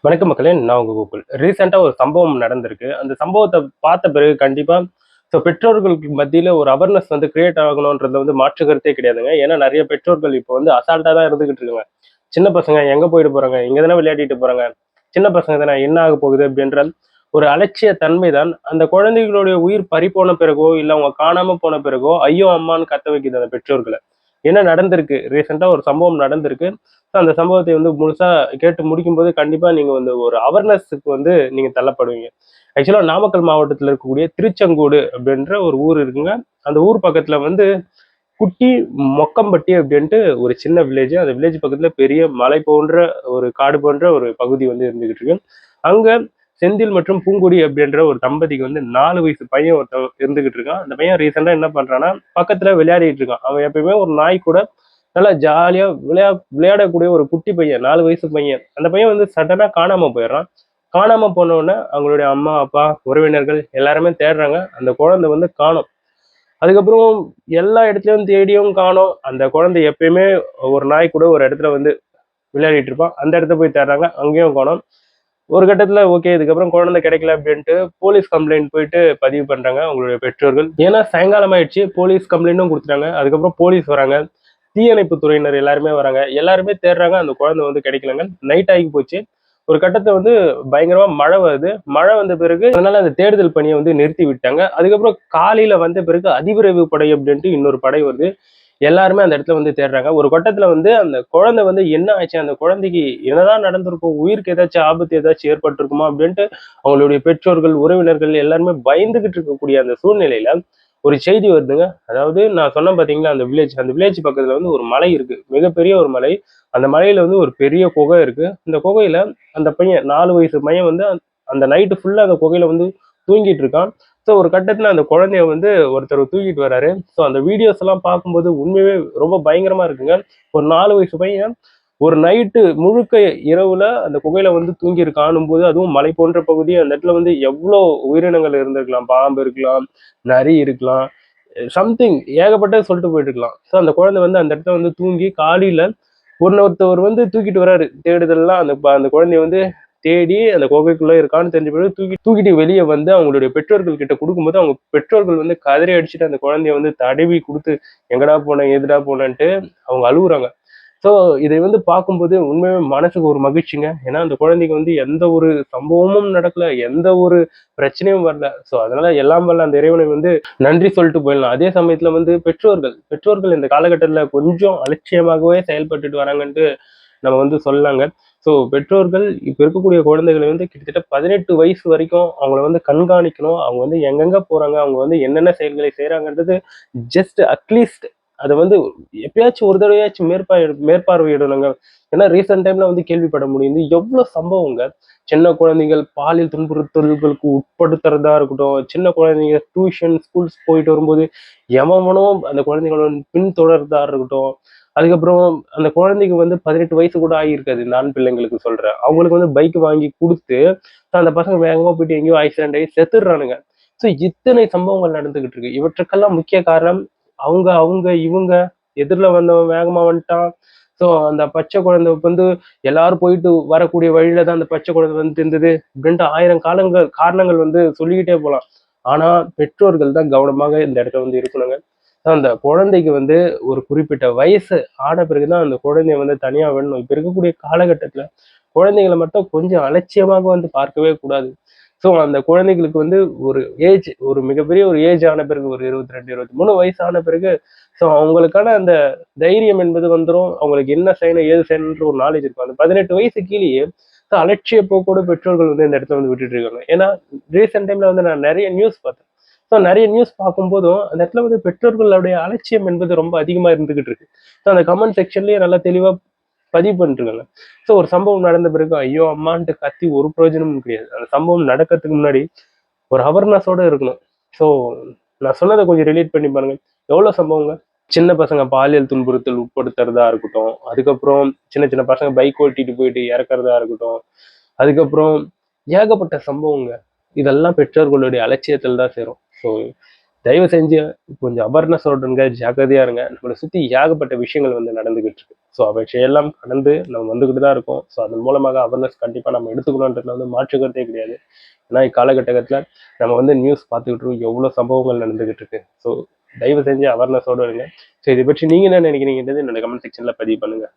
வணக்கம் மக்களே, நான் உங்க கூகுள். ரீசெண்டா ஒரு சம்பவம் நடந்திருக்கு. அந்த சம்பவத்த பார்த்த பிறகு கண்டிப்பா பெற்றோர்களுக்கு மத்தியில ஒரு அவேர்னஸ் கிரியேட் ஆகணுன்றதுல மாற்று கருத்தே கிடையாதுங்க. ஏன்னா நெறைய பெற்றோர்கள் இப்போ அசால்ட்டா தான் இருந்துகிட்டு இருக்காங்க. சின்ன பசங்க எங்க போயிட்டு போறாங்க? இங்க தானே விளையாடிட்டு போறாங்க. சின்ன பசங்க தானே என்ன ஆக போகுது? அப்படின்ற ஒரு அலட்சிய தன்மை தான் அந்த குழந்தைகளுடைய உயிர் பறிபோன பிறகோ, இல்ல அவங்க காணாம போன பிறகோ, ஐயோ! அம்மான்னு கத்த வைக்குது அந்த பெற்றோர்கள. என்ன நடந்திருக்கு? ரீசெண்டா ஒரு சம்பவம் நடந்திருக்கு. அந்த சம்பவத்தை முழுசா கேட்டு முடிக்கும்போது கண்டிப்பா நீங்க ஒரு அவேர்னஸ்க்கு நீங்க தள்ளப்படுவீங்க. ஆக்சுவலா நாமக்கல் மாவட்டத்துல இருக்கக்கூடிய திருச்செங்கோடு அப்படின்ற ஒரு ஊர் இருக்குங்க. அந்த ஊர் பக்கத்துல குட்டி மொக்கம்பட்டி அப்படின்ட்டு ஒரு சின்ன வில்லேஜ். அந்த வில்லேஜ் பக்கத்துல பெரிய மலை போன்ற ஒரு காடு போன்ற ஒரு பகுதி இருந்துகிட்டு இருக்கு. அங்க செந்தில் மற்றும் பூங்கொடி அப்படின்ற ஒரு தம்பதிக்கு 4 வயசு பையன் ஒருத்தன் இருந்துகிட்டு இருக்கான். அந்த பையன் ரீசெண்டா என்ன பண்றான்னா, பக்கத்துல விளையாடிட்டு இருக்கான். அவன் எப்பயுமே ஒரு நாய் கூட நல்லா ஜாலியா விளையாடக்கூடிய ஒரு குட்டி பையன், 4 வயசு பையன். அந்த பையன் சடனா காணாம போயிடுறான். காணாம போன உடனே அவங்களுடைய அம்மா, அப்பா, உறவினர்கள் எல்லாருமே தேடுறாங்க. அந்த குழந்தை காணோம். அதுக்கப்புறம் எல்லா இடத்துலயும் தேடியும் காணோம். அந்த குழந்தை எப்பயுமே ஒரு நாய் கூட ஒரு இடத்துல விளையாடிட்டு இருப்பான். அந்த இடத்த போய் தேடுறாங்க. அங்கேயும் காணோம். ஒரு கட்டத்துல ஓகே, இதுக்கப்புறம் குழந்தை கிடைக்கல அப்படின்ட்டு போலீஸ் கம்ப்ளைண்ட் போயிட்டு பதிவு பண்றாங்க அவங்களுடைய பெற்றோர்கள். ஏன்னா சாயங்காலம் ஆயிடுச்சு. போலீஸ் கம்ப்ளைண்ட்டும் கொடுத்துட்டாங்க. அதுக்கப்புறம் போலீஸ் வராங்க. தீயணைப்பு துறையினர் எல்லாருமே வராங்க. எல்லாருமே தேடுறாங்க. அந்த குழந்தை கிடைக்கலங்க. நைட் ஆகி போச்சு. ஒரு கட்டத்துல பயங்கரமா மழை வருது. மழை வந்த பிறகு அதனால அந்த தேடுதல் பணியை நிறுத்தி விட்டாங்க. அதுக்கப்புறம் காலையில வந்த பிறகு அதிவிரைவு படை அப்படின்ட்டு இன்னொரு படை வருது. எல்லாருமே அந்த இடத்துல தேடுறாங்க. ஒரு கட்டத்துல அந்த குழந்தை என்ன ஆச்சு? அந்த குழந்தைக்கு என்னதான் நடந்திருக்கும்? உயிருக்கு ஏதாச்சும் ஆபத்து ஏதாச்சும் ஏற்பட்டிருக்குமா? அப்படின்ட்டு அவங்களுடைய பெற்றோர்கள், உறவினர்கள் எல்லாருமே பயந்துகிட்டு இருக்கக்கூடிய அந்த சூழ்நிலையில ஒரு செய்தி வருதுங்க. அதாவது நான் சொன்னேன் பாத்தீங்களா, அந்த வில்லேஜ் பக்கத்துல ஒரு மலை இருக்கு. மிகப்பெரிய ஒரு மலை. அந்த மலையில ஒரு பெரிய குகை இருக்கு. அந்த குகையில அந்த பையன் 4 வயசு பையன் அந்த நைட்டு ஃபுல்லா அந்த குகையில தூங்கிட்டு இருக்கான். ஸோ ஒரு கட்டத்துல அந்த குழந்தைய ஒருத்தர் தூக்கிட்டு வராரு. ஸோ அந்த வீடியோஸ் எல்லாம் பார்க்கும்போது உண்மையாவே ரொம்ப பயங்கரமா இருக்குங்க. ஒரு 4 வயசு பையன் ஒரு நைட்டு முழுக்க இரவுல அந்த குகையில தூங்கி காணும் போது, அதுவும் மலை போன்ற பகுதி. அந்த இடத்துல எவ்வளோ உயிரினங்கள் இருந்திருக்கலாம். பாம்பு இருக்கலாம், நரி இருக்கலாம், சம்திங் ஏகப்பட்டது சொல்லிட்டு போயிட்டு இருக்கலாம். ஸோ அந்த குழந்தை அந்த இடத்துல தூங்கி காலையில ஒருத்தவர் தூக்கிட்டு வராரு. தேடுதல்லாம் அந்த குழந்தைய தேடி அந்த குகைக்குள்ள இருக்கான்னு தெரிஞ்ச பிறகு தூக்கிட்டு வெளியே அவங்களுடைய பெற்றோர்கள் கிட்ட கொடுக்கும்போது, அவங்க பெற்றோர்கள் கதறி அடிச்சுட்டு அந்த குழந்தைய தடவி கொடுத்து எங்கடா போன, எதுடா போனன்ட்டு அவங்க அழுகுறாங்க. ஸோ இதை பார்க்கும்போது உண்மையாவே மனசுக்கு ஒரு மகிழ்ச்சிங்க. ஏன்னா அந்த குழந்தைக்கு எந்த ஒரு சம்பவமும் நடக்கல, எந்த ஒரு பிரச்சனையும் வரல. ஸோ அதனால எல்லாம் வல்ல அந்த இறைவனை நன்றி சொல்லிட்டு போயிடலாம். அதே சமயத்துல பெற்றோர்கள் இந்த காலகட்டத்துல கொஞ்சம் அலட்சியமாகவே செயல்பட்டுட்டு வராங்கன்ட்டு நம்ம சொல்லலாங்க. ஸோ பெற்றோர்கள் இப்ப இருக்கக்கூடிய குழந்தைகளை கிட்டத்தட்ட 18 வயசு வரைக்கும் அவங்கள கண்காணிக்கணும். அவங்க எங்கெங்க போறாங்க, அவங்க என்னென்ன செயல்களை செய்யறாங்கன்றது ஜஸ்ட் அட்லீஸ்ட் அதை எப்பயாச்சும் ஒரு தடவையாச்சும் மேற்பார்வையிடணுங்க. ஏன்னா ரீசெண்ட் டைம்ல கேள்விப்பட முடியுது எவ்வளவு சம்பவங்க. சின்ன குழந்தைகள் பாலியல் துன்புறுத்தல்களுக்கு உட்படுத்துறதா இருக்கட்டும், சின்ன குழந்தைங்க டியூஷன் ஸ்கூல்ஸ் போயிட்டு வரும்போது எவனும் அந்த குழந்தைகளோட பின்தொடர்றதா இருக்கட்டும். அதுக்கப்புறம் அந்த குழந்தைக்கு 18 வயசு கூட ஆகியிருக்காது. இந்த ஆண் பிள்ளைங்களுக்கு சொல்றேன். அவங்களுக்கு பைக் வாங்கி கொடுத்து அந்த பசங்க வேகமா போயிட்டு எங்கேயோ ஆக்சிடென்ட் ஆகி செத்துடுறானுங்க. ஸோ இத்தனை சம்பவங்கள் நடந்துகிட்டு இருக்கு. இவற்றுக்கெல்லாம் முக்கிய காரணம் இவங்க எதிரில வந்தவன் வேகமா வந்துட்டான். ஸோ அந்த பச்சை குழந்தை எல்லாரும் போயிட்டு வரக்கூடிய வழியில தான் அந்த பச்சை குழந்தை இருந்தது அப்படின்ட்டு 1000 காரணங்கள் சொல்லிக்கிட்டே போலாம். ஆனா பெற்றோர்கள் தான் கவனமாக இந்த இடத்துல இருக்கணுங்க. அந்த குழந்தைக்கு ஒரு குறிப்பிட்ட வயசு ஆன பிறகுதான் அந்த குழந்தைய தனியா விடணும். இப்ப இருக்கக்கூடிய காலகட்டத்துல குழந்தைகளை மட்டும் கொஞ்சம் அலட்சியமாக பார்க்கவே கூடாது. ஸோ அந்த குழந்தைகளுக்கு ஒரு ஒரு மிகப்பெரிய ஒரு ஏஜ் ஆன பிறகு ஒரு 22, 23 வயசு ஆன பிறகு ஸோ அவங்களுக்கான அந்த தைரியம் என்பது வந்துரும். அவங்களுக்கு என்ன செய்யணும், ஏது செய்யணும்ன்ற ஒரு நாலேஜ் இருக்கும். அந்த 18 வயசு கீழேயே அலட்சிய போக்கோட பெற்றோர்கள் இந்த இடத்துல விட்டுட்டு இருக்காங்க. ஏன்னா ரீசெண்ட் டைம்ல நான் நிறைய நியூஸ் பார்த்தேன். ஸோ நிறைய நியூஸ் பார்க்கும்போதும் அந்த இடத்துல பெற்றோர்களுடைய அலட்சியம் என்பது ரொம்ப அதிகமா இருந்துகிட்டு இருக்கு. ஸோ அந்த கமெண்ட் செக்ஷன்லயே நல்லா தெளிவா பதிவு பண்ணிருக்காங்க. ஸோ ஒரு சம்பவம் நடந்த பிறகு ஐயோ அம்மான்ட்டு கத்தி ஒரு பிரயோஜனமும் கிடையாது. அந்த சம்பவம் நடக்கிறதுக்கு முன்னாடி ஒரு அவேர்னஸோட இருக்கணும். ஸோ நான் சொன்னதை கொஞ்சம் ரிலேட் பண்ணி பாருங்க. எவ்வளவு சம்பவங்க. சின்ன பசங்க பாலியல் துன்புறுத்தல் உட்படுத்துறதா இருக்கட்டும். அதுக்கப்புறம் சின்ன சின்ன பசங்க பைக் ஓட்டிட்டு போயிட்டு இறக்குறதா இருக்கட்டும். அதுக்கப்புறம் ஏகப்பட்ட சம்பவங்க. இதெல்லாம் பெற்றோர்களுடைய அலட்சியத்தில் தான் சேரும். ஸோ தயவு செஞ்சு கொஞ்சம் அவேர்னஸோட இருங்க, ஜாக்கிரதையா இருங்க. நம்மளை சுத்தி ஏகப்பட்ட விஷயங்கள் வந்து நடந்துகிட்டு இருக்கு. ஸோ அவற்றையெல்லாம் கடந்து நம்ம வந்துகிட்டு தான் இருக்கோம். ஸோ அதன் மூலமாக அவேர்னஸ் கண்டிப்பா நம்ம எடுத்துக்கணுன்றதுல வந்து மாற்றுக்கிறதே கிடையாது. ஏன்னா இக்காலகட்டத்துல நம்ம வந்து நியூஸ் பார்த்துக்கிட்டு இருக்கோம், எவ்வளவு சம்பவங்கள் நடந்துகிட்டு இருக்கு. ஸோ தயவு செஞ்சு அவேர்னஸோட இருங்க. ஸோ இதை பற்றி நீங்க என்ன நினைக்கிறீங்கன்றது என்னோட கமெண்ட் செக்ஷன்ல பதிவு பண்ணுங்க.